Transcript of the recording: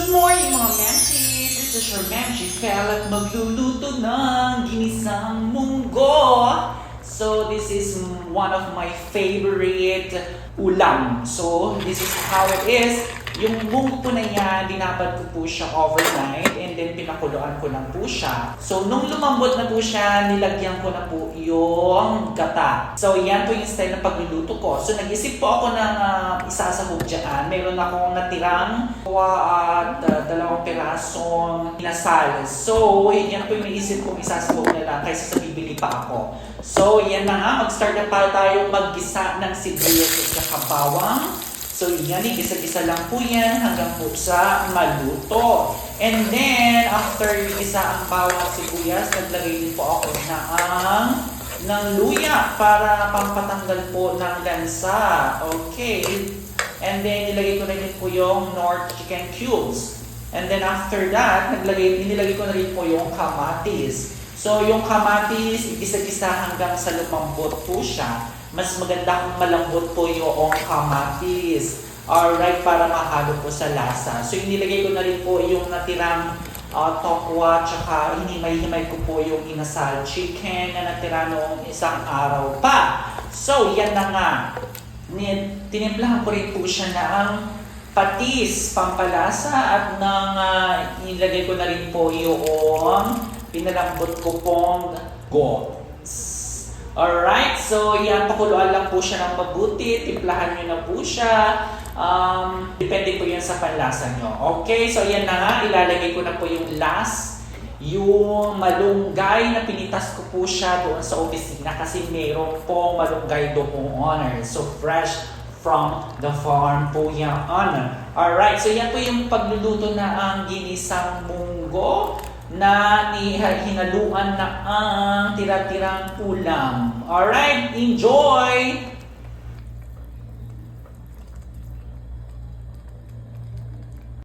Good morning mga Memchi! This is your Memchi Fel at magluluto ng ginisang munggo. So this is one of my favorite ulam. So this is how it is. Yung munggo po na yan, dinapad ko po siya overnight and then pinakuluan ko lang po siya. So nung lumambot na po siya, nilagyan ko na po yung gata. So yan po yung style ng pagluluto ko. So nag-isip po ako ng isasahog dyan. Meron akong natirang at dalawang pirasong inasal. So yan po yung naisip kong isasahog na lang kaysa sa bibili pa ako. So yan na nga, mag-start na pa tayo maggisa ng sibuyas at saka bawang. So yan, gisa-gisa lang po yan hanggang po sa maluto. And then, after isa ang bawang at sibuyas, naglagay din po ako ng luya para pampatanggal po ng lansa. Okay. And then, nilagay ko na din po yung North chicken cubes. And then after that, nilagay ko na rin po yung kamatis. So yung kamatis, gisa-gisa hanggang sa lumambot po siya. Mas maganda kung malambot po yung kamatis. Alright, para mahalo po sa lasa. So inilagay ko na rin po yung natirang tokwa, tsaka hinimay-himay ko po yung inasal chicken na natira noong isang araw pa. So yan na nga. Tinimplahan ko rin po siya ng patis, pampalasa, at inilagay ko na rin po yung pinalambot ko pong goats. Alright, so yan, pakuluan lang po siya ng mabuti, timplahan nyo na po siya. Depende po yan sa panlasa nyo. Okay, so yan na nga, ilalagay ko na po yung last, yung malunggay na pinitas ko po siya doon sa opisina kasi mayroon po malunggay doon. So fresh from the farm po yan. Alright, so yan po yung pagluluto na ang ginisang munggo na hinaluan na ang tira-tirang ulam. Alright, enjoy!